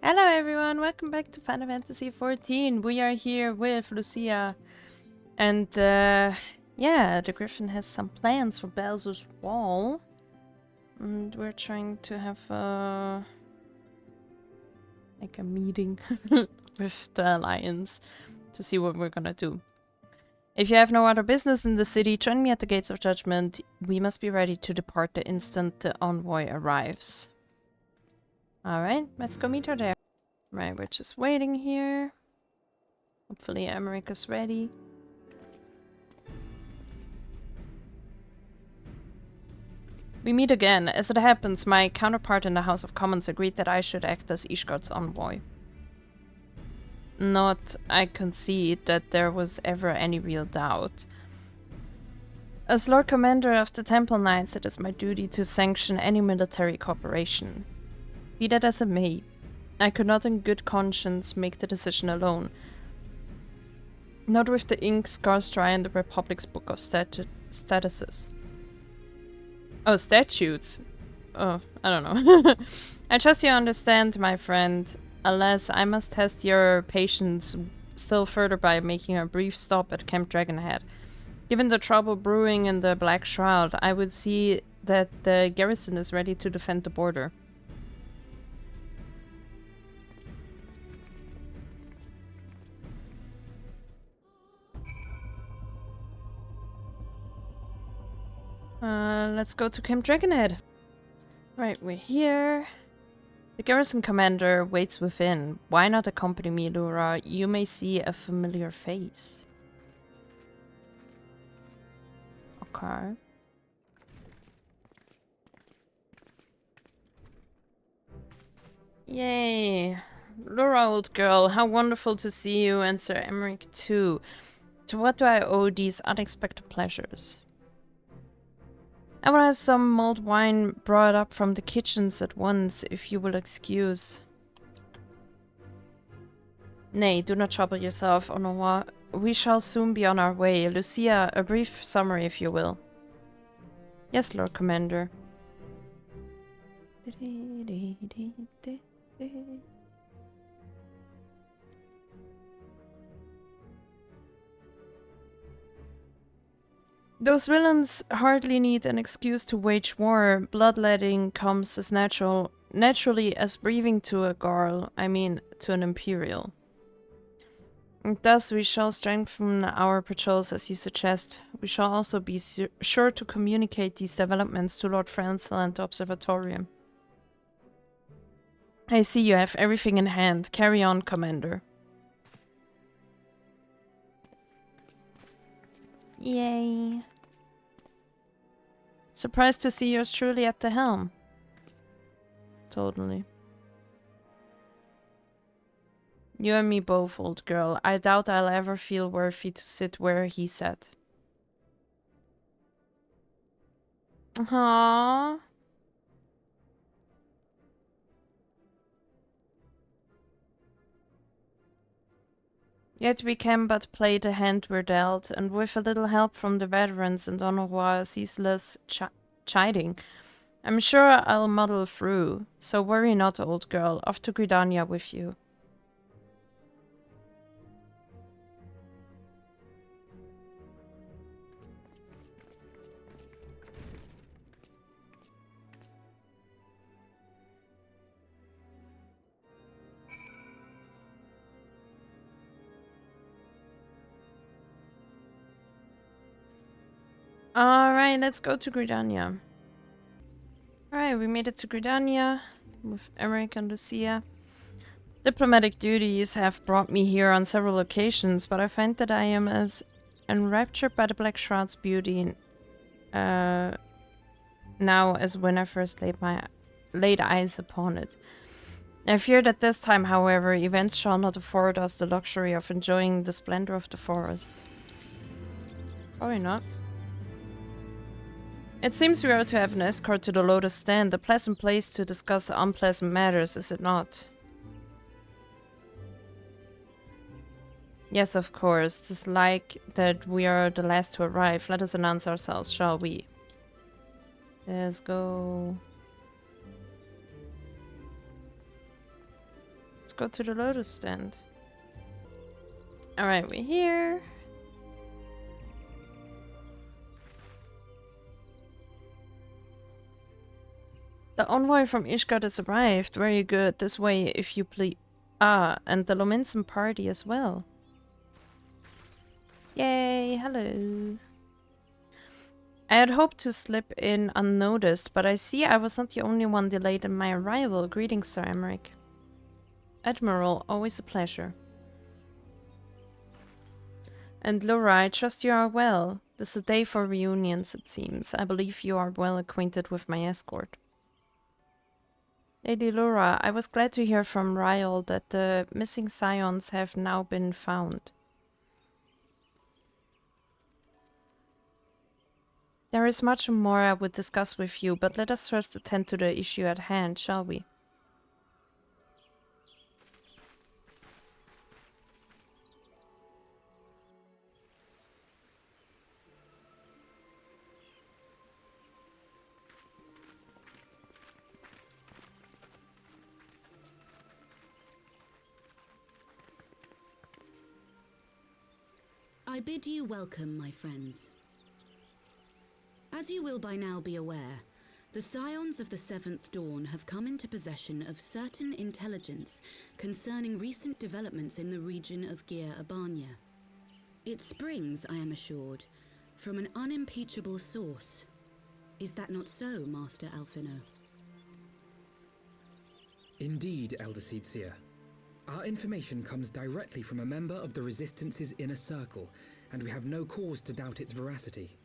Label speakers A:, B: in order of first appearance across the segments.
A: Hello everyone, welcome back to Final Fantasy XIV. We are here with Lucia and yeah, the Griffin has some plans for Baelsar's wall. And we're trying to have like a meeting with the Alliance to see what we're gonna do. If you have no other business in the city, join me at the Gates of Judgment. We must be ready to depart the instant the envoy arrives. Alright, let's go meet her there. Right, we're just waiting here. Hopefully America's ready. We meet again. As it happens, my counterpart in the House of Commons agreed that I should act as Ishgard's envoy. Not I concede that there was ever any real doubt. As Lord Commander of the Temple Knights, it is my duty to sanction any military cooperation. Be that as it may, I could not in good conscience make the decision alone. Not with the ink scars dry in the Republic's book of statuses. Oh, statutes. Oh, I don't know. I trust you understand, my friend. Alas, I must test your patience still further by making a brief stop at Camp Dragonhead. Given the trouble brewing in the Black Shroud, I would see that the garrison is ready to defend the border. Let's go to Camp Dragonhead. Right, we're here. The garrison commander waits within. Why not accompany me, Lura? You may see a familiar face. Okay. Yay. Lura, old girl, how wonderful to see you, and Sir Emmerich too. To what do I owe these unexpected pleasures? I will have some mulled wine brought up from the kitchens at once, if you will excuse. Nay, do not trouble yourself, Onowa. We shall soon be on our way. Lucia, a brief summary, if you will. Yes, Lord Commander. Those villains hardly need an excuse to wage war. Bloodletting comes as naturally as breathing to a girl, to an Imperial. And thus we shall strengthen our patrols as you suggest. We shall also be sure to communicate these developments to Lord Francel and the Observatorium. I see you have everything in hand. Carry on, Commander. Yay. Surprised to see yours truly at the helm. Totally. You and me both, old girl. I doubt I'll ever feel worthy to sit where he sat. Aww. Yet we can but play the hand we're dealt, and with a little help from the veterans and Honora's ceaseless chiding, I'm sure I'll muddle through. So worry not, old girl. Off to Gridania with you. Alright, let's go to Gridania. Alright, we made it to Gridania with Emmerich and Lucia. Diplomatic duties have brought me here on several occasions, but I find that I am as enraptured by the Black Shroud's beauty now as when I first laid eyes upon it. I fear that this time, however, events shall not afford us the luxury of enjoying the splendor of the forest. Probably not. It seems we are to have an escort to the Lotus Stand, a pleasant place to discuss unpleasant matters, is it not? Yes, of course. It's like that we are the last to arrive. Let us announce ourselves, shall we? Let's go. Let's go to the Lotus stand. Alright, we're here. The envoy from Ishgard has arrived. Very good. This way, if you please. Ah, and the Lominson party as well. Yay, hello. I had hoped to slip in unnoticed, but I see I was not the only one delayed in my arrival. Greetings, Sir Emmerich. Admiral, always a pleasure. And Laura, I trust you are well. This is a day for reunions, it seems. I believe you are well acquainted with my escort. Lady Laura, I was glad to hear from Ryal that the missing scions have now been found. There is much more I would discuss with you, but let us first attend to the issue at hand, shall we?
B: I bid you welcome, my friends. As you will by now be aware, the Scions of the Seventh Dawn have come into possession of certain intelligence concerning recent developments in the region of Gyr Abania. It springs, I am assured, from an unimpeachable source. Is that not so, Master Alphino?
C: Indeed, Elder Seedseer. Our information comes directly from a member of the Resistance's inner circle, and we have no cause to doubt its veracity.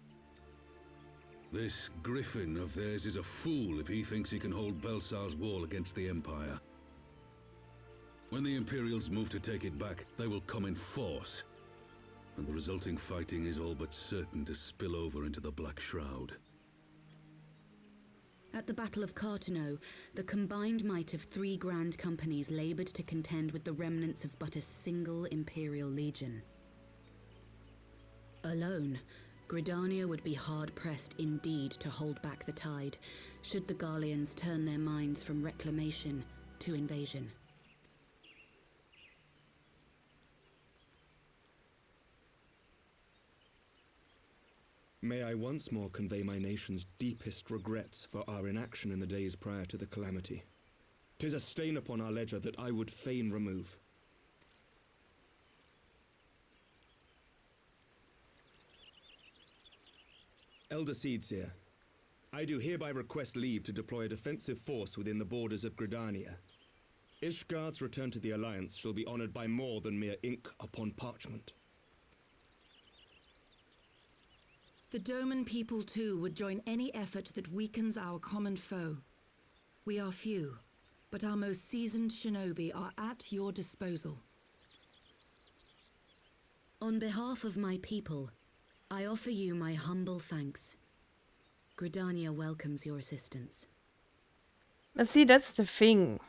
D: This Griffin of theirs is a fool if he thinks he can hold Baelsar's wall against the Empire. When the Imperials move to take it back, they will come in force, and the resulting fighting is all but certain to spill over into the Black Shroud.
B: At the Battle of Cartano, the combined might of 3 grand companies labored to contend with the remnants of but a single Imperial legion. Alone, Gridania would be hard-pressed indeed to hold back the tide, should the Garleans turn their minds from reclamation to invasion.
E: May I once more convey my nation's deepest regrets for our inaction in the days prior to the calamity. 'Tis a stain upon our ledger that I would fain remove. Elder Seedseer, I do hereby request leave to deploy a defensive force within the borders of Gridania. Ishgard's return to the Alliance shall be honored by more than mere ink upon parchment.
F: The Doman people too would join any effort that weakens our common foe. We are few, but our most seasoned shinobi are at your disposal.
B: On behalf of my people, I offer you my humble thanks. Gridania welcomes your assistance.
A: But see, that's the thing.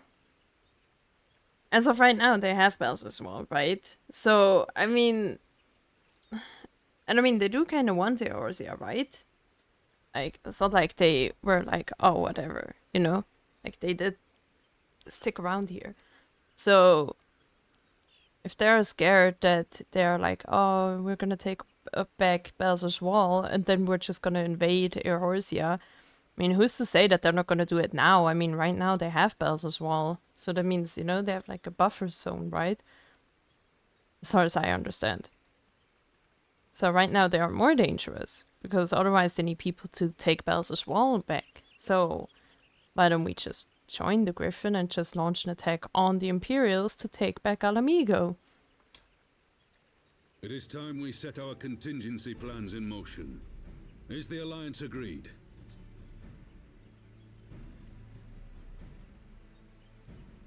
A: As of right now, they have Baelsar's Wall, right? So, I mean... And I mean, they do kind of want Eorzea, right? Like, it's not like they were like, oh, whatever, you know? Like, they did stick around here. So, if they're scared that they're like, oh, we're gonna take back Baelsar's Wall, and then we're just gonna invade Eorzea, I mean, who's to say that they're not gonna do it now? I mean, right now they have Baelsar's Wall, so that means, you know, they have like a buffer zone, right? As far as I understand. So right now they are more dangerous, because otherwise they need people to take Baelsar's Wall back. So why don't we just join the Griffin and just launch an attack on the Imperials to take back Alamigo?
D: It is time we set our contingency plans in motion. Is the Alliance agreed?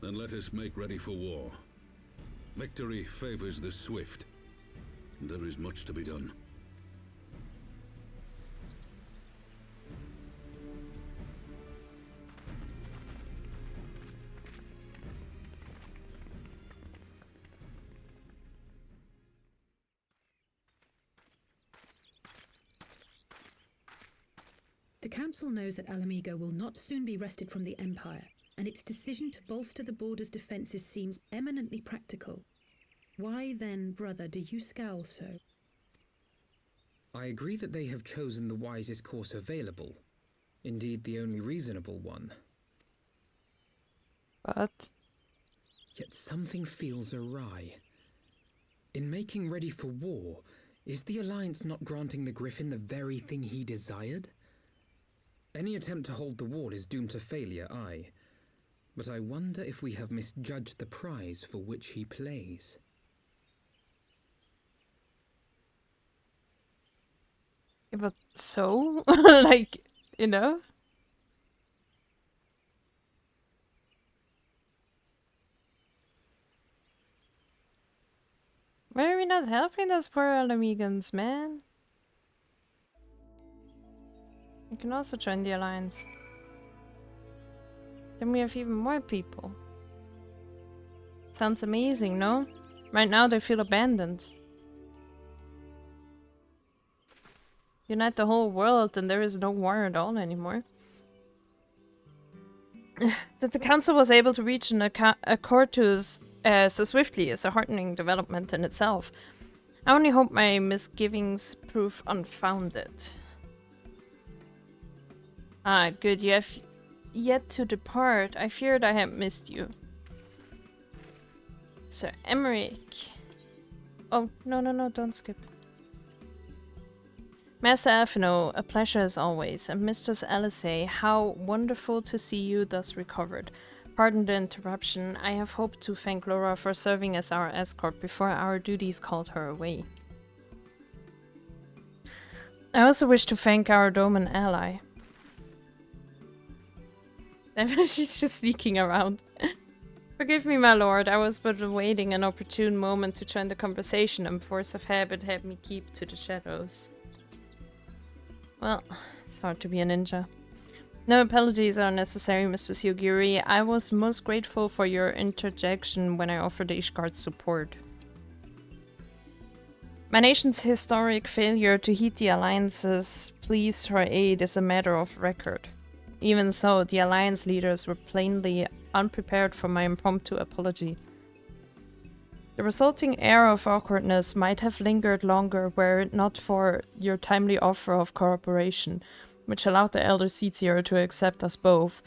D: Then let us make ready for war. Victory favors the swift. There is much to be done.
G: The Council knows that Alamigo will not soon be wrested from the Empire, and its decision to bolster the border's defences seems eminently practical. Why then, brother, do you scowl so?
C: I agree that they have chosen the wisest course available. Indeed, the only reasonable one.
A: But
C: Yet something feels awry. In making ready for war, is the Alliance not granting the Griffin the very thing he desired? Any attempt to hold the wall is doomed to failure, aye. But I wonder if we have misjudged the prize for which he plays.
A: but so? Like, you know? Why are we not helping those poor Alamegans, man? You can also join the Alliance. Then we have even more people. Sounds amazing, no? Right now they feel abandoned. Unite the whole world and there is no war at all anymore. That the council was able to reach an accord so swiftly is a heartening development in itself. I only hope my misgivings prove unfounded. Ah, good, you have yet to depart. I feared I had missed you. Sir Emmerich. Oh, no, don't skip. Master Alphino, a pleasure as always, and Mistress Alizé, how wonderful to see you thus recovered. Pardon the interruption, I have hoped to thank Laura for serving as our escort before our duties called her away. I also wish to thank our Doman ally. She's just sneaking around. Forgive me, my lord, I was but awaiting an opportune moment to join the conversation and force of habit had me keep to the shadows. Well, it's hard to be a ninja. No apologies are necessary, Mr. Yogiri. I was most grateful for your interjection when I offered Ishgard's support. My nation's historic failure to heed the Alliance's pleas for aid is a matter of record. Even so, the Alliance leaders were plainly unprepared for my impromptu apology. The resulting air of awkwardness might have lingered longer were it not for your timely offer of cooperation, which allowed the Elder Seetsier to accept us both.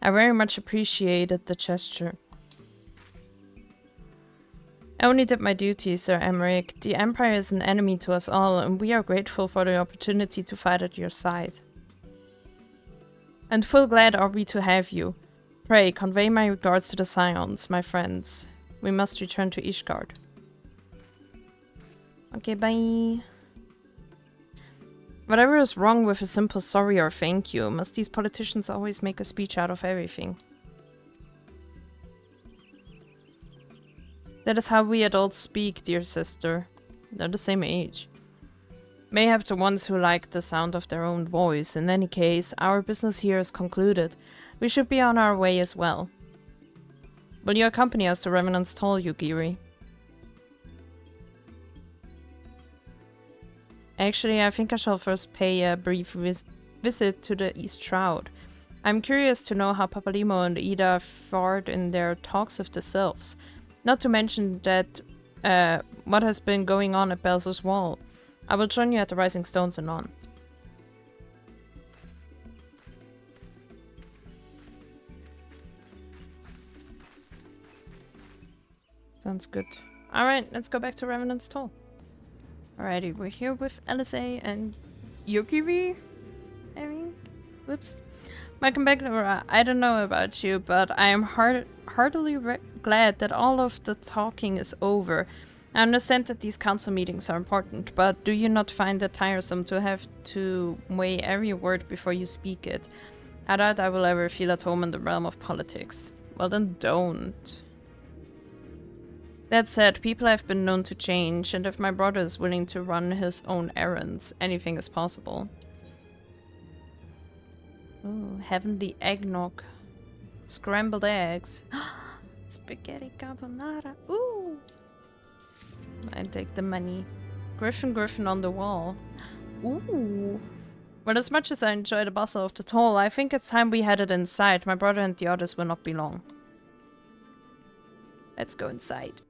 A: I very much appreciated the gesture. I only did my duty, Sir Emmerich. The Empire is an enemy to us all, and we are grateful for the opportunity to fight at your side. And full glad are we to have you. Pray, convey my regards to the Scions, my friends. We must return to Ishgard. Okay, bye. Whatever is wrong with a simple sorry or thank you, must these politicians always make a speech out of everything? That is how we adults speak, dear sister. They're the same age. Mayhap the ones who like the sound of their own voice. In any case, our business here is concluded. We should be on our way as well. Will you accompany us to Revenant's Toll, Yugiri? Actually, I think I shall first pay a brief visit to the East Shroud. I'm curious to know how Papalymo and Ida fared in their talks with the Sylphs. Not to mention that what has been going on at Baelsar's Wall. I will join you at the Rising Stones anon. Sounds good. Alright, let's go back to Revenant's Toll. Alrighty, we're here with Alizé and Yukiri? I mean, whoops. Welcome back, Laura. I don't know about you, but I am heartily glad that all of the talking is over. I understand that these council meetings are important, but do you not find it tiresome to have to weigh every word before you speak it? I doubt I will ever feel at home in the realm of politics. Well then don't. That said, people have been known to change, and if my brother is willing to run his own errands, anything is possible. Ooh, heavenly eggnog. Scrambled eggs. Spaghetti carbonara. Ooh! I take the money. Griffin on the wall. Ooh! Well, as much as I enjoy the bustle of the toll, I think it's time we headed inside. My brother and the others will not be long. Let's go inside.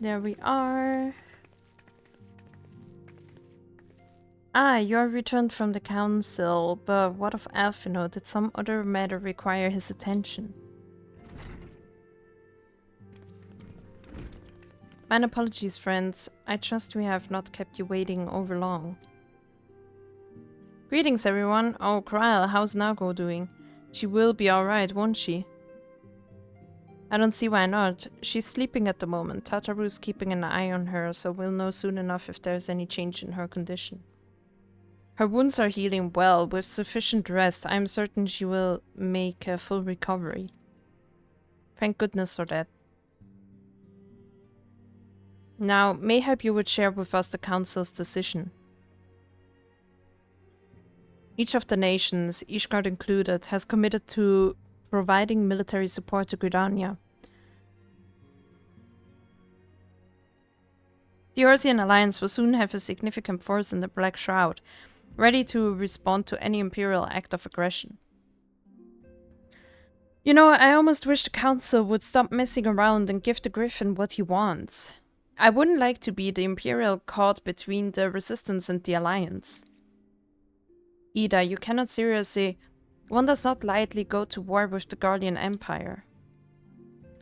A: There we are. Ah, you're returned from the council, but what of Alphino? Did some other matter require his attention? Mine apologies, friends. I trust we have not kept you waiting over long. Greetings, everyone. Oh, Kryl, how's Nago doing? She will be alright, won't she? I don't see why not. She's sleeping at the moment. Tataru's keeping an eye on her, so we'll know soon enough if there's any change in her condition. Her wounds are healing well. With sufficient rest, I'm certain she will make a full recovery. Thank goodness for that. Now, mayhap you would share with us the Council's decision. Each of the nations, Ishgard included, has committed to providing military support to Gridania. The Orsian Alliance will soon have a significant force in the Black Shroud, ready to respond to any Imperial act of aggression. You know, I almost wish the Council would stop messing around and give the Griffin what he wants. I wouldn't like to be the Imperial caught between the Resistance and the Alliance. Ida, you cannot seriously... One does not lightly go to war with the Guardian Empire.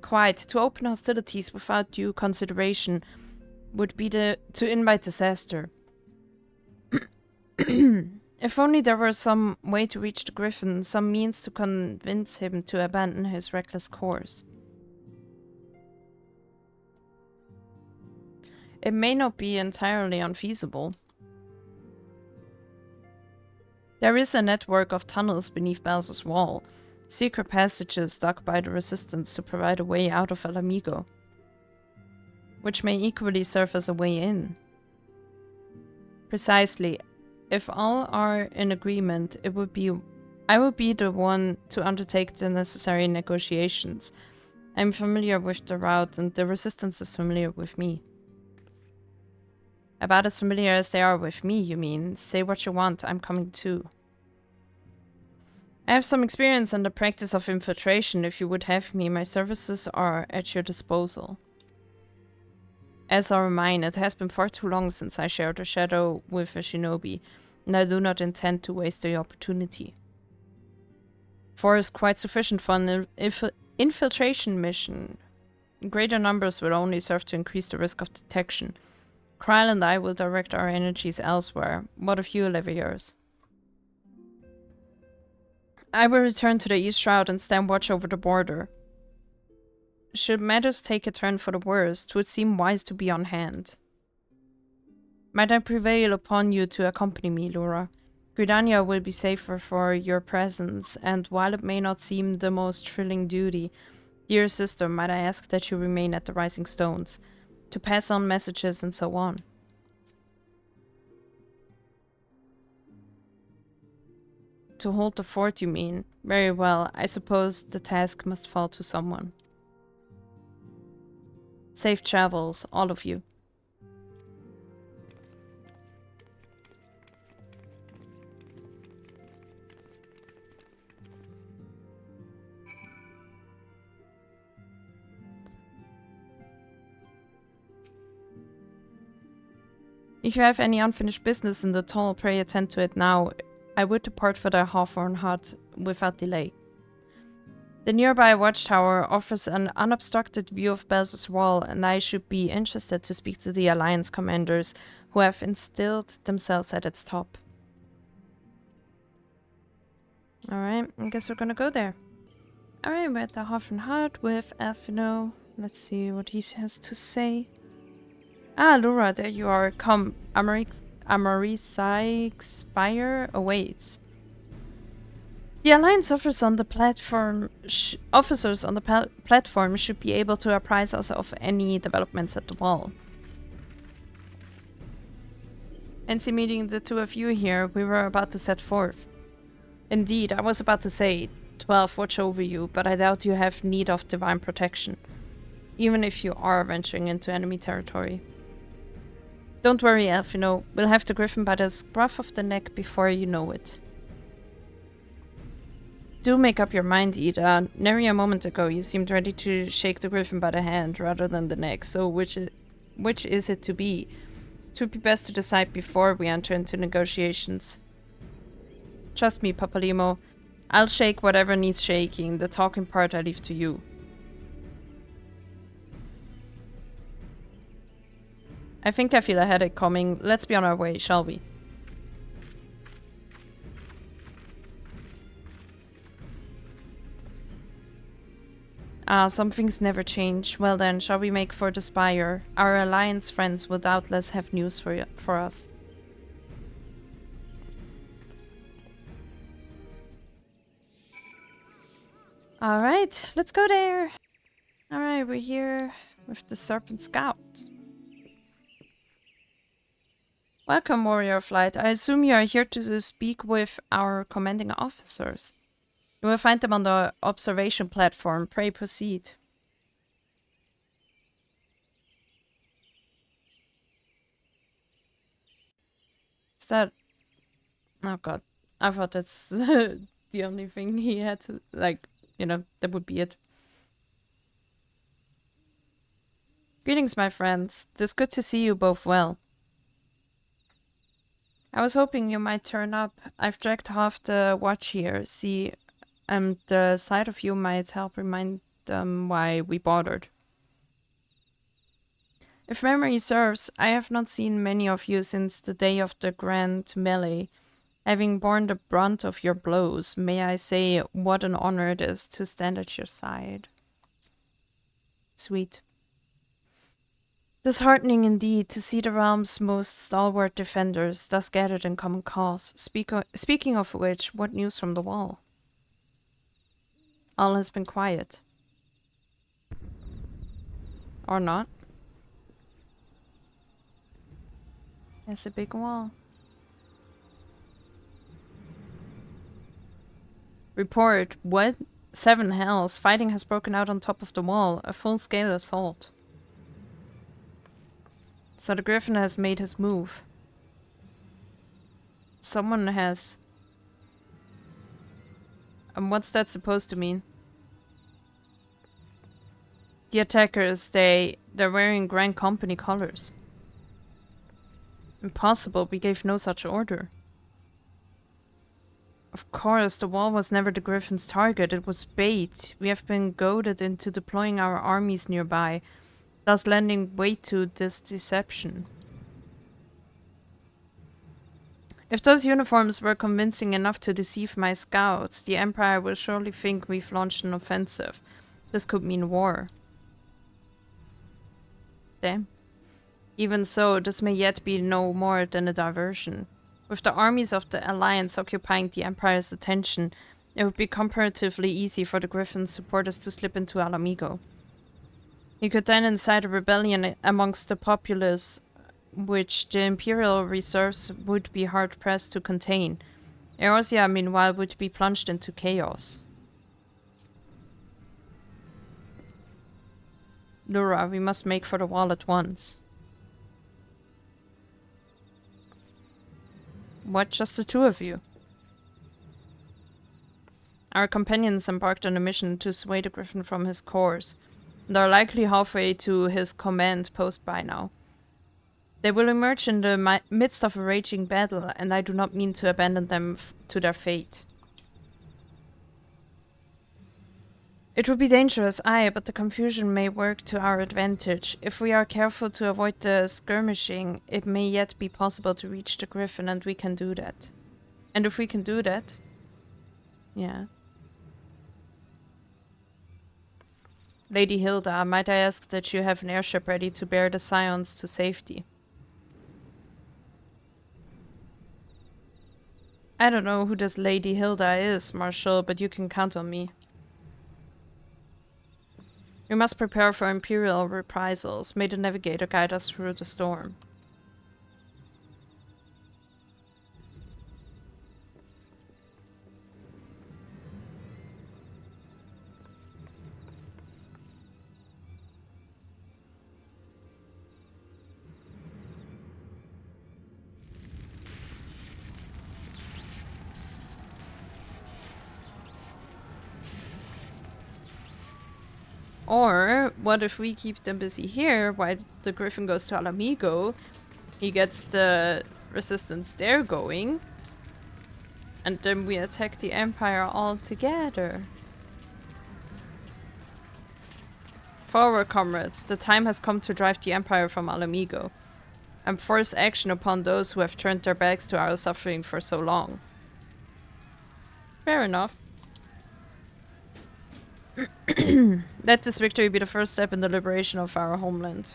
A: Quite, to open hostilities without due consideration would be to invite disaster. If only there were some way to reach the Griffin, some means to convince him to abandon his reckless course. It may not be entirely unfeasible. There is a network of tunnels beneath Baelsar's wall, secret passages dug by the Resistance to provide a way out of El Amigo, which may equally serve as a way in. Precisely. If all are in agreement, I would be the one to undertake the necessary negotiations. I'm familiar with the route, and the Resistance is familiar with me. About as familiar as they are with me, you mean? Say what you want, I'm coming too. I have some experience in the practice of infiltration. If you would have me, my services are at your disposal. As are mine. It has been far too long since I shared a shadow with a shinobi, and I do not intend to waste the opportunity. 4 is quite sufficient for an infiltration mission. Greater numbers will only serve to increase the risk of detection. Kryl and I will direct our energies elsewhere. What of you, Leviers? I will return to the East Shroud and stand watch over the border. Should matters take a turn for the worse, 'twould seem wise to be on hand. Might I prevail upon you to accompany me, Lura? Gridania will be safer for your presence, and while it may not seem the most thrilling duty, dear sister, might I ask that you remain at the Rising Stones, to pass on messages and so on. To hold the fort, you mean? Very well, I suppose the task must fall to someone. Safe travels, all of you. If you have any unfinished business in the toll, pray attend to it now. I would depart for the Hawthorn Hut without delay. The nearby watchtower offers an unobstructed view of Baelsar's wall, and I should be interested to speak to the Alliance commanders who have instilled themselves at its top. Alright, I guess we're gonna go there. Alright, we're at the Hawthorn Hut with Alphino. Let's see what he has to say. Ah, Lura, there you are. Come, Amarisai's spire awaits. The Alliance officers on the platform should be able to apprise us of any developments at the wall. Fancy meeting the two of you here. We were about to set forth. Indeed, I was about to say, 12 watch over you, but I doubt you have need of divine protection, even if you are venturing into enemy territory. Don't worry, Elfino. We'll have the Griffin by the scruff of the neck before you know it. Do make up your mind, Ida. Nary a moment ago you seemed ready to shake the Griffin by the hand rather than the neck, so which is it to be? It would be best to decide before we enter into negotiations. Trust me, Papalymo. I'll shake whatever needs shaking. The talking part I leave to you. I think I feel a headache coming. Let's be on our way, shall we? Some things never change. Well then, shall we make for the Spire? Our Alliance friends will doubtless have news for us. Alright, let's go there. Alright, we're here with the Serpent Scout. Welcome, Warrior of Light. I assume you are here to speak with our commanding officers. You will find them on the observation platform. Pray proceed. Is that... Oh god. I thought that's the only thing he had to... Like, you know, that would be it. Greetings, my friends. It is good to see you both well. I was hoping you might turn up. I've dragged half the watch here. See... the sight of you might help remind them why we bothered. If memory serves, I have not seen many of you since the day of the grand melee. Having borne the brunt of your blows, may I say what an honor it is to stand at your side. Sweet. Disheartening indeed to see the realm's most stalwart defenders thus gathered in common cause. Speaking of which, what news from the wall? All has been quiet. Or not. There's a big wall. Report. What? 7 hells. Fighting has broken out on top of the wall. A full-scale assault. So the Griffin has made his move. Someone has... And what's that supposed to mean? The attackers, they're wearing Grand Company colors. Impossible, we gave no such order. Of course, the wall was never the Griffin's target, it was bait. We have been goaded into deploying our armies nearby, thus lending weight to this deception. If those uniforms were convincing enough to deceive my scouts, the Empire will surely think we've launched an offensive. This could mean war. Damn. Even so, this may yet be no more than a diversion. With the armies of the Alliance occupying the Empire's attention, it would be comparatively easy for the Griffin's supporters to slip into Alamigo. He could then incite a rebellion amongst the populace, which the Imperial reserves would be hard-pressed to contain. Eorzea, meanwhile, would be plunged into chaos. Lura, we must make for the wall at once. What, just the two of you? Our companions embarked on a mission to sway the Griffin from his course, and are likely halfway to his command post by now. They will emerge in the midst of a raging battle, and I do not mean to abandon them to their fate. It would be dangerous, aye, but the confusion may work to our advantage. If we are careful to avoid the skirmishing, it may yet be possible to reach the Griffin, and we can do that. And if we can do that... Yeah. Lady Hilda, might I ask that you have an airship ready to bear the Scions to safety? I don't know who this Lady Hilda is, Marshal, but you can count on me. We must prepare for Imperial reprisals. May the Navigator guide us through the storm. Or what if we keep them busy here while the Griffin goes to Alamigo? He gets the resistance there going. And then we attack the Empire all together. Forward, comrades. The time has come to drive the Empire from Alamigo and force action upon those who have turned their backs to our suffering for so long. Fair enough. Let this victory be the first step in the liberation of our homeland.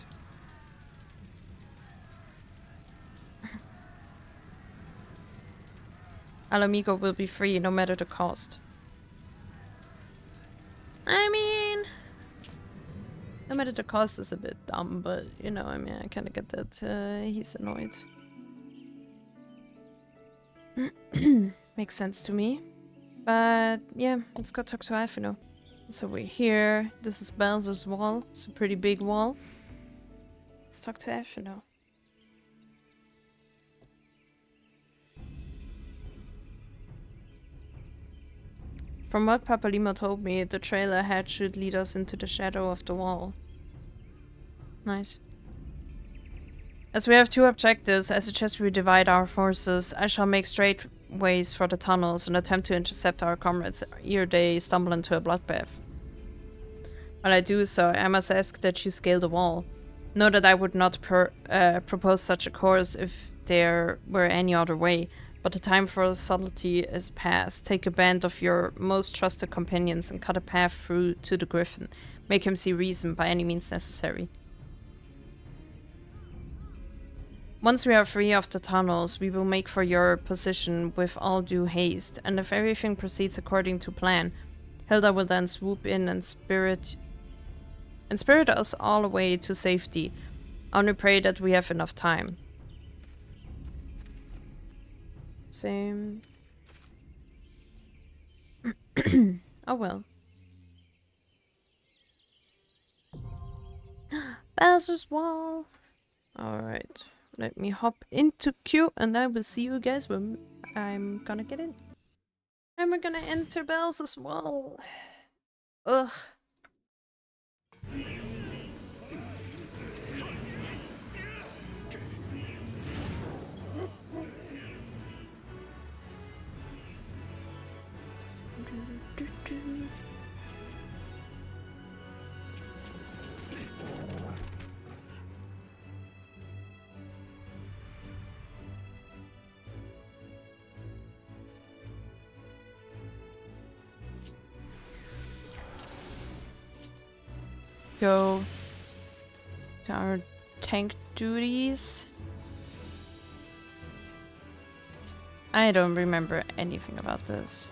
A: Alamigo will be free no matter the cost. I mean, no matter the cost is a bit dumb, but you know, I mean, I kind of get that he's annoyed. Makes sense to me. But yeah, let's go talk to Alphino. So we're here. This is Baelsar's wall. It's a pretty big wall. Let's talk to Alphino. From what Papalymo told me, the trail ahead should lead us into the shadow of the wall. Nice. As we have two objectives, I suggest we divide our forces. I shall make straight ways for the tunnels and attempt to intercept our comrades ere they stumble into a bloodbath. While I do so, I must ask that you scale the wall. Know that I would not propose such a course if there were any other way, but the time for subtlety is past. Take a band of your most trusted companions and cut a path through to the Griffin. Make him see reason by any means necessary. Once we are free of the tunnels, we will make for your position with all due haste, and if everything proceeds according to plan, Hilda will then swoop in and spirit us all away to safety. I only pray that we have enough time. Same. Oh well. Baelsar's wall. Alright. Let me hop into queue and I will see you guys when I'm gonna get in. And we're gonna enter Baelsar's wall. Ugh. Go to our tank duties. I don't remember anything about this.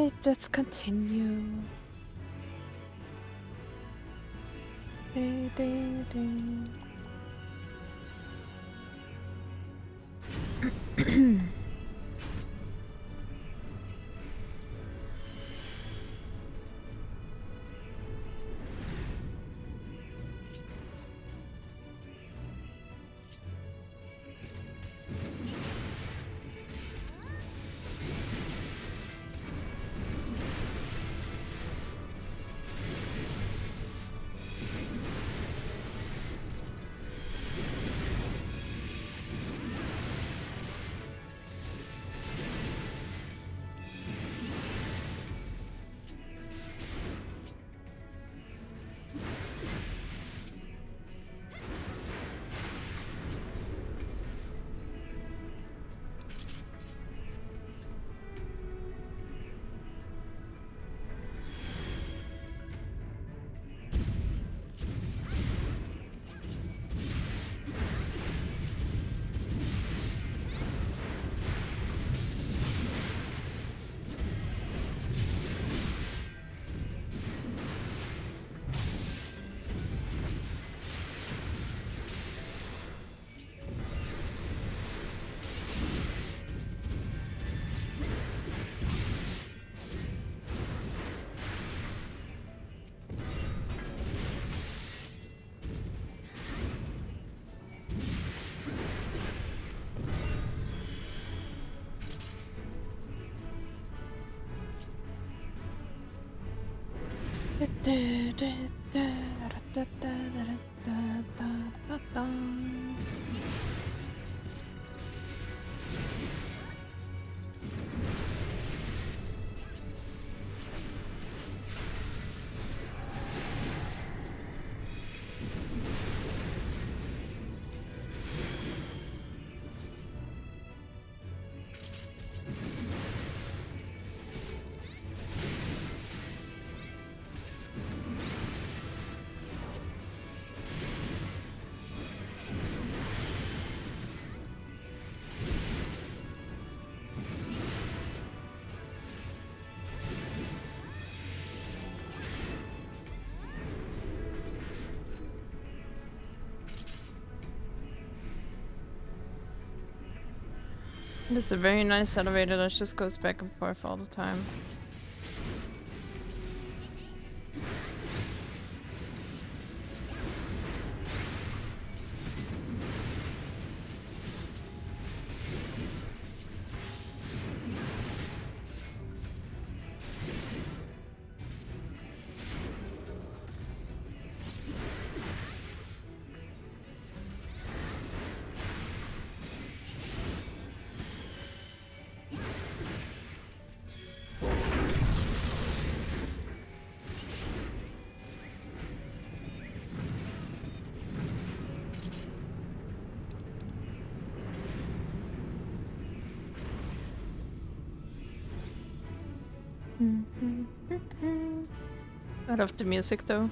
A: Alright, let's continue. This is a very nice elevator that just goes back and forth all the time. I love the music though.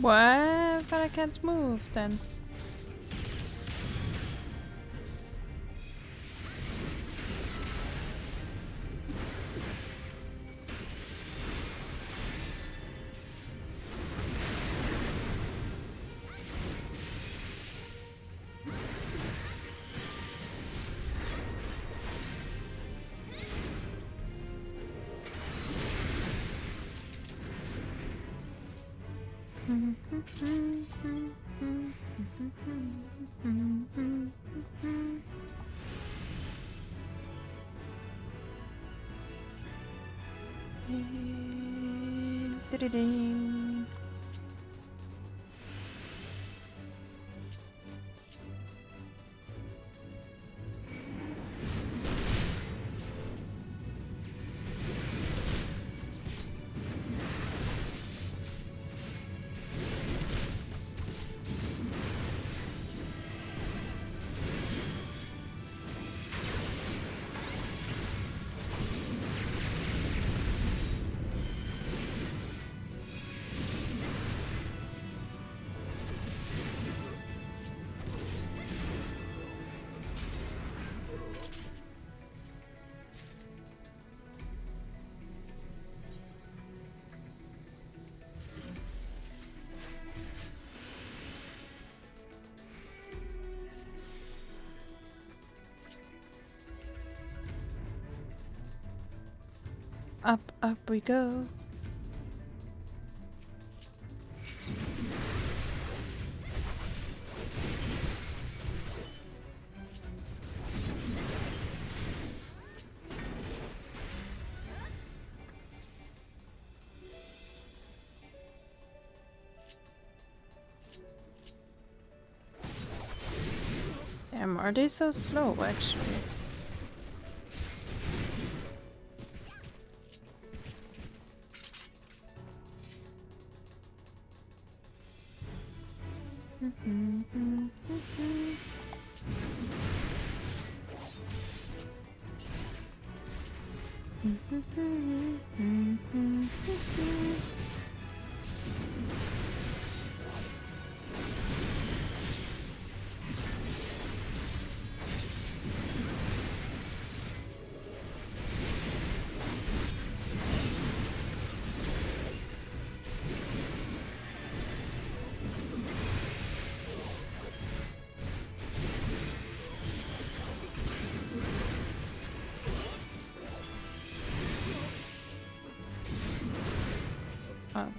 A: What? But I can't move then. Up, up we go. Damn, are they so slow actually? Oh.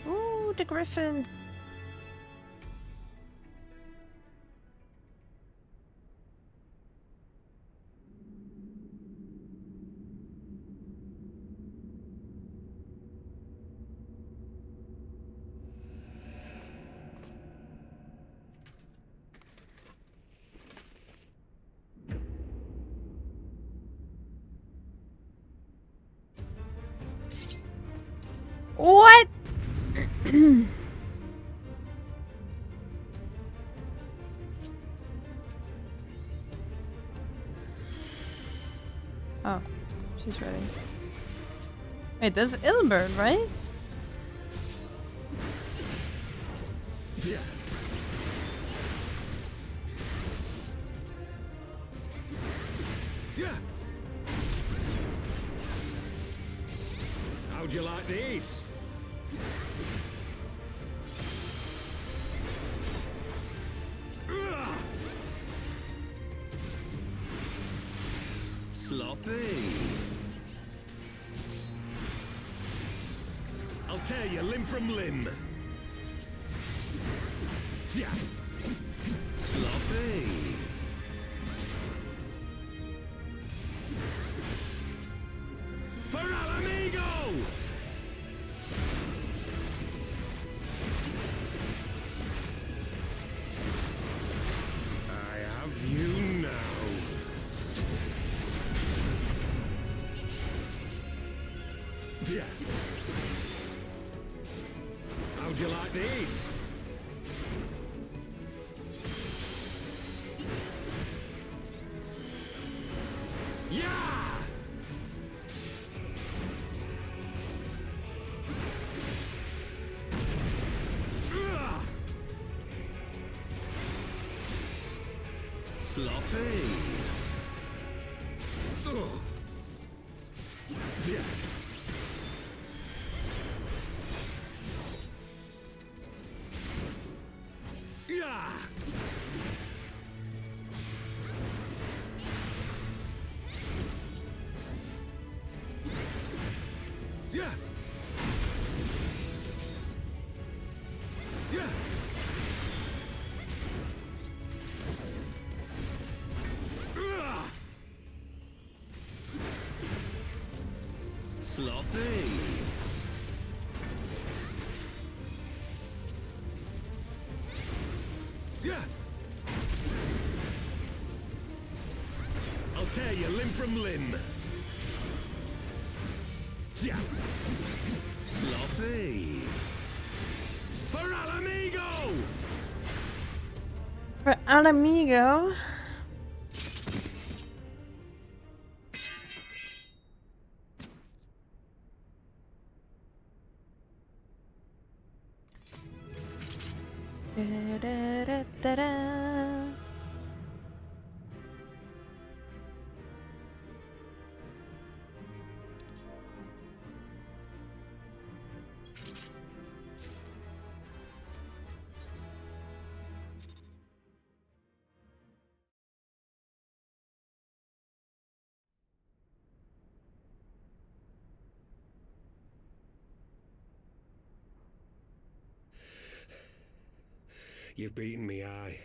A: Ooh, the Griffin. What? Oh, she's ready. Wait, this is Ilbert, right?
E: Yeah. Yeah. How'd you like these? Sloppy. I'll tear you limb from limb. Yeah. Sloppy. For al amigo! I have you now. Yeah. How'd you like these? Yeah! Ugh! Sloppy. Ugh. Yeah. Yeah!
H: Sloppy.
D: Yeah!
H: I'll tear you limb from limb. Yeah. Sloppy. For Alamigo!
A: For Alamigo. Da-da-da-da-da.
H: You've beaten me, aye.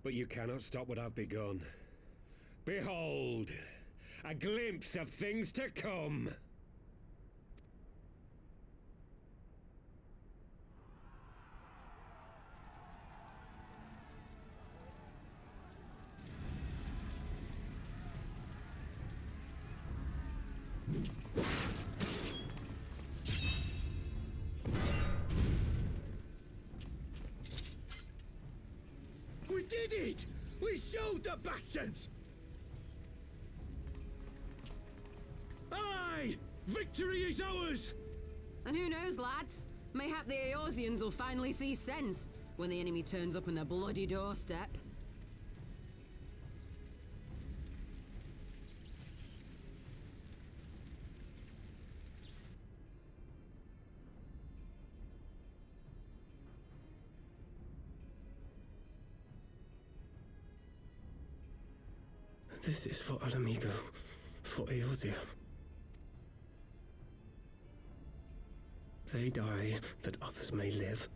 H: But you cannot stop what I've begun. Behold, a glimpse of things to come.
E: We did it! We showed the bastards!
D: Aye! Victory is ours!
I: And who knows, lads? Mayhap the Eorzeans will finally see sense when the enemy turns up on their bloody doorstep.
J: This is for Alamigo, for Eorzea. They die that others may live.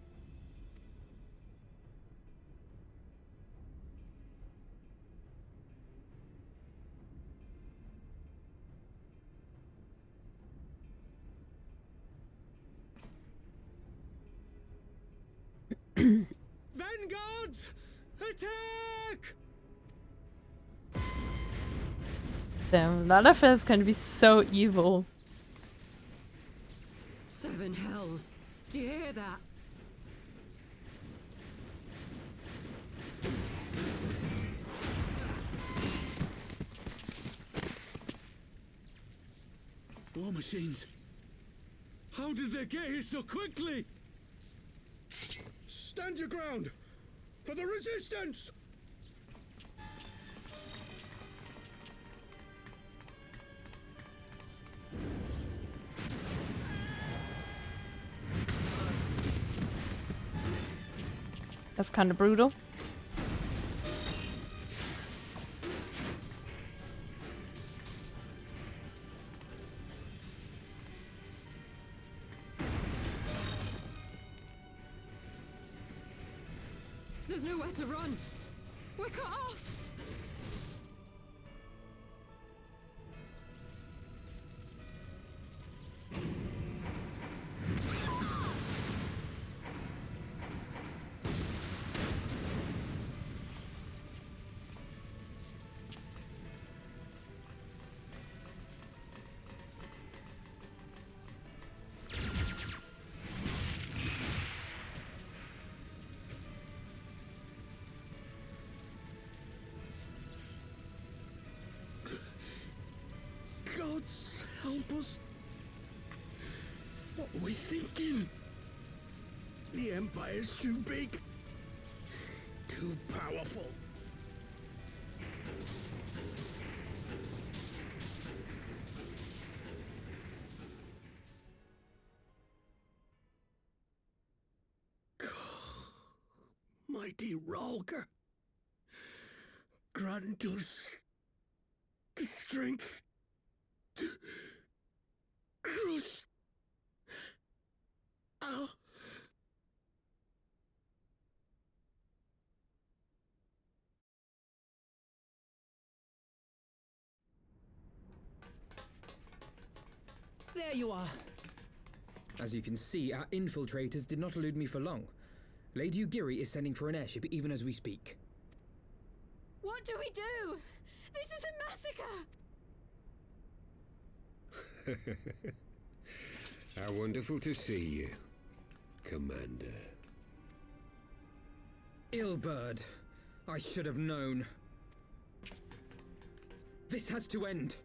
H: Vanguards! Attack!
A: Damn, Lalafell is going to be so evil.
I: 7 hells. Do you hear that?
D: War machines. How did they get here so quickly?
E: Stand your ground! For the resistance!
A: That's kind of brutal.
I: There's nowhere to run. We're cut off.
E: Gods help us! What were we thinking? The Empire's too big. Too powerful. Mighty Ralker, grant us the strength to crush our
K: There you are.
C: As you can see, our infiltrators did not elude me for long. Lady Ugiri is sending for an airship even as we speak.
I: What do we do? This is a massacre!
H: How wonderful to see you, Commander.
C: Illbird. I should have known. This has to end.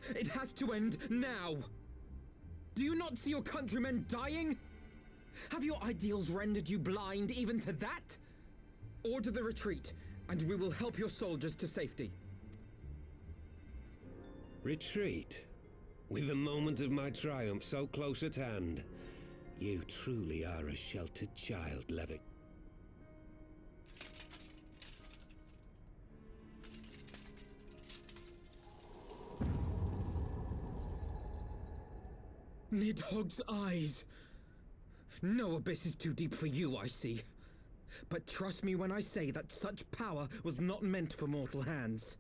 C: It has to end now. Do you not see your countrymen dying? Have your ideals rendered you blind even to that? Order the retreat, and we will help your soldiers to safety.
H: Retreat? With the moment of my triumph so close at hand? You truly are a sheltered child, Levick.
C: Nidhogg's eyes. No abyss is too deep for you, I see. But trust me when I say that such power was not meant for mortal hands.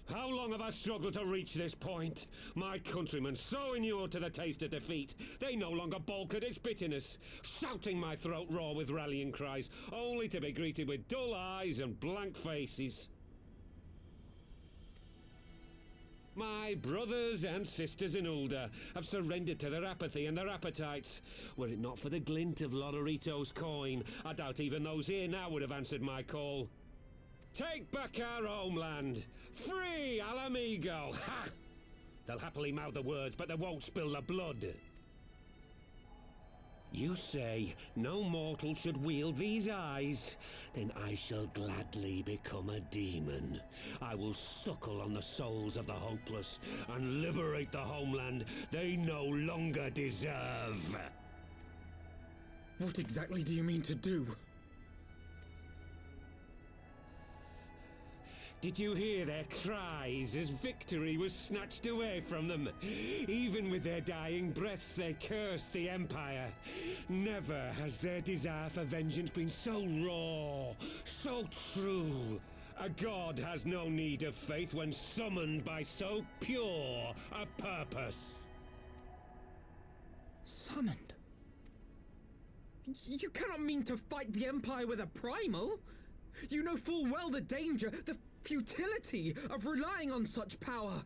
H: How long have I struggled to reach this point? My countrymen, so inured to the taste of defeat, they no longer balk at its bitterness, shouting my throat raw with rallying cries, only to be greeted with dull eyes and blank faces. My brothers and sisters in Ulda have surrendered to their apathy and their appetites. Were it not for the glint of Lodorito's coin, I doubt even those here now would have answered my call. Take back our homeland! Free Alamigo! Ha! They'll happily mouth the words, but they won't spill the blood. You say no mortal should wield these eyes? Then I shall gladly become a demon. I will suckle on the souls of the hopeless and liberate the homeland they no longer deserve.
C: What exactly do you mean to do?
H: Did you hear their cries as victory was snatched away from them? Even with their dying breaths, they cursed the Empire. Never has their desire for vengeance been so raw, so true. A god has no need of faith when summoned by so pure a purpose.
C: Summoned? You cannot mean to fight the Empire with a Primal? You know full well the danger, the futility of relying on such power.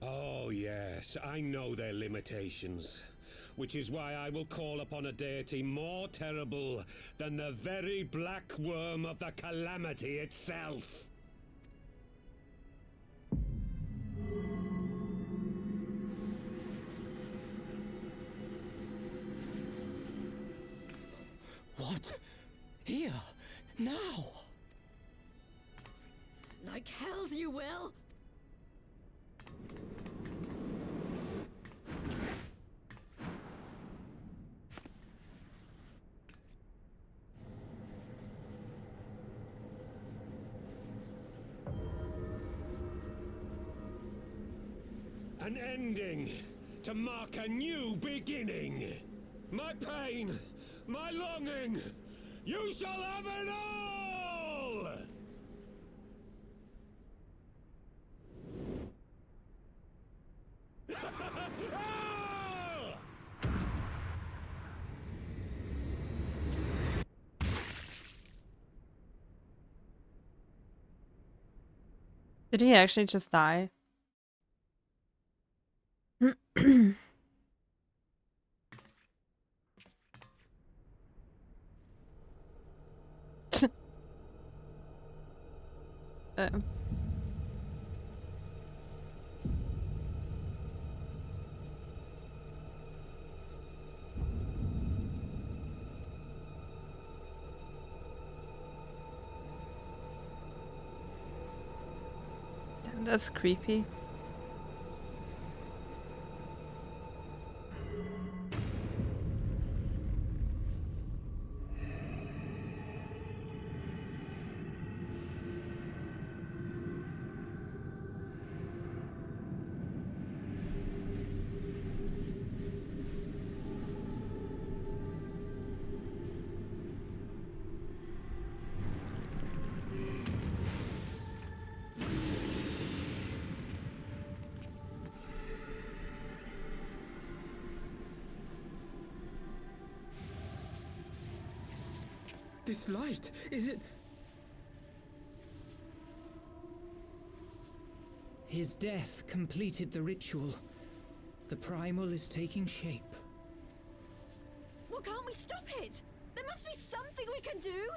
H: Oh yes, I know their limitations. Which is why I will call upon a deity more terrible than the very black worm of the calamity itself.
K: What? Here? Now?
I: Like hells you will!
H: An ending to mark a new beginning. My pain, my longing, you shall have it all!
A: Did he actually just die? Damn, that's creepy.
C: This light, is it...
L: His death completed the ritual. The Primal is taking shape.
M: Well, can't we stop it? There must be something we can do!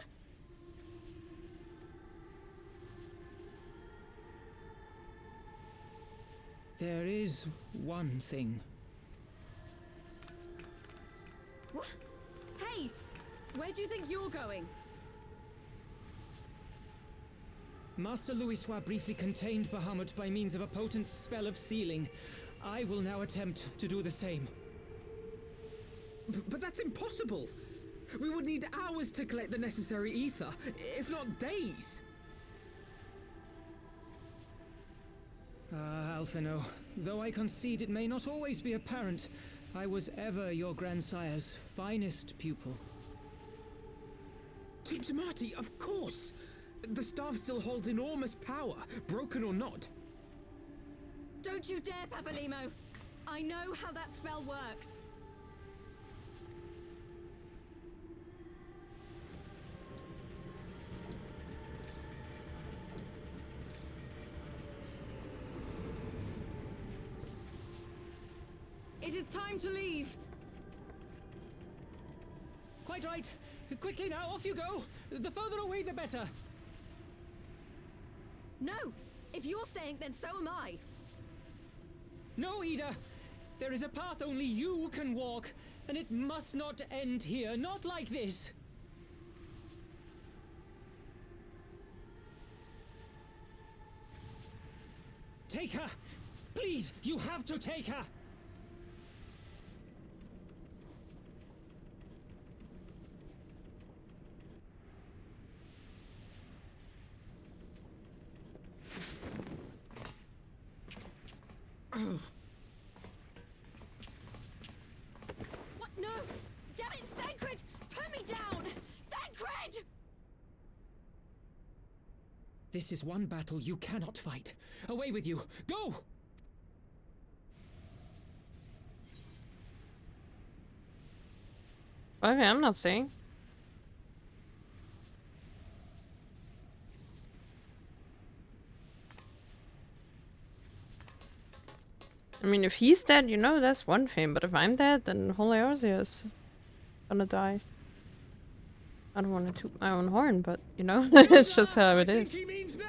L: There is one thing.
M: What? Hey! Where do you think you're going?
L: Master Louisoix briefly contained Bahamut by means of a potent spell of sealing. I will now attempt to do the same.
C: But that's impossible! We would need hours to collect the necessary ether, if not days!
L: Alphino, though I concede it may not always be apparent, I was ever your grandsire's finest pupil.
C: Tipsamati, of course! The staff still holds enormous power, broken or not.
M: Don't you dare, Papalymo! I know how that spell works! It is time to leave!
L: Quite right! Quickly now, off you go! The further away, the better!
M: No! If you're staying, then so am I!
L: No, Ida! There is a path only you can walk, and it must not end here, not like this! Take her! Please, you have to take her!
M: What? No! Damn it, Thancred! Put me down! Thancred!
L: This is one battle you cannot fight. Away with you! Go!
A: Okay, I'm not saying. I mean, if he's dead, you know, that's one thing. But if I'm dead, then whole Eorzea is gonna die. I don't want to toot my own horn, but, you know, it's just how it is.
C: He means now!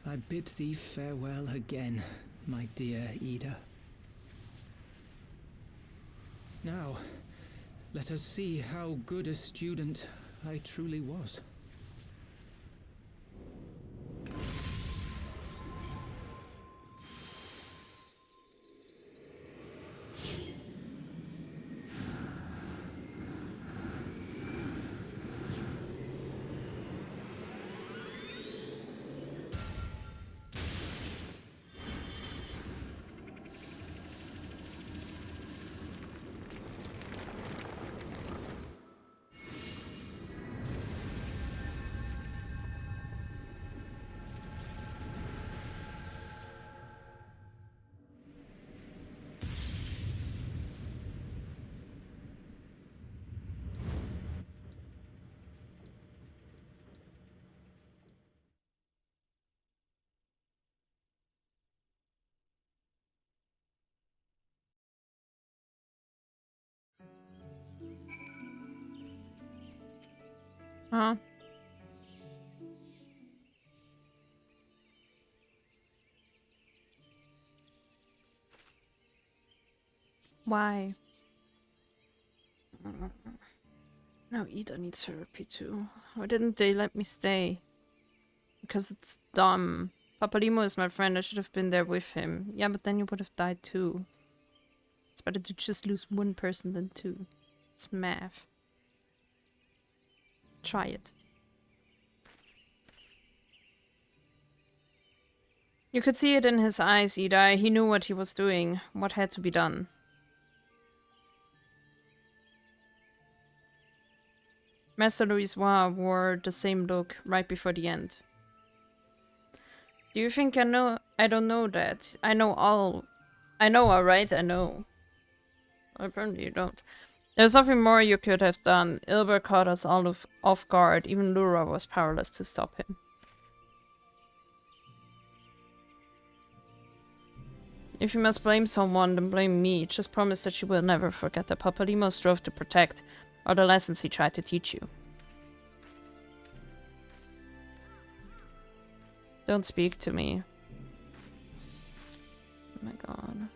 L: I bid thee farewell again, my dear Ida. Now, let us see how good a student I truly was.
A: Huh? Why? Now Ida needs therapy too. Why didn't they let me stay? Because it's dumb. Papalymo is my friend, I should have been there with him. Yeah, but then you would have died too. It's better to just lose one person than two. It's math. Try it. You could see it in his eyes, Ida. He knew what he was doing, what had to be done. Master Louisoix wore the same look right before the end. Do you think I know? I don't know that. I know, alright? I know. Apparently you don't. There's nothing more you could have done. Ilber caught us all off guard. Even Lura was powerless to stop him. If you must blame someone, then blame me. Just promise that you will never forget that Papalymo strove to protect, or the lessons he tried to teach you. Don't speak to me. Oh my god.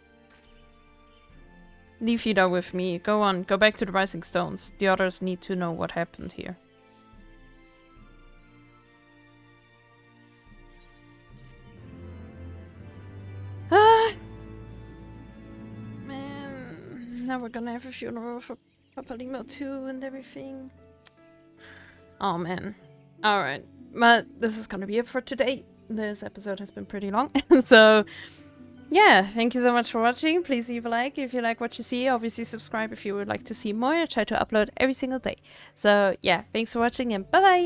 A: Leave Hida with me. Go on, go back to the Rising Stones. The others need to know what happened here. Ah! Man, now we're gonna have a funeral for Papalymo too and everything. Oh man. Alright, but this is gonna be it for today. This episode has been pretty long, so yeah, thank you so much for watching. Please leave a like if you like what you see. Obviously subscribe if you would like to see more. I try to upload every single day. So yeah, thanks for watching and bye bye!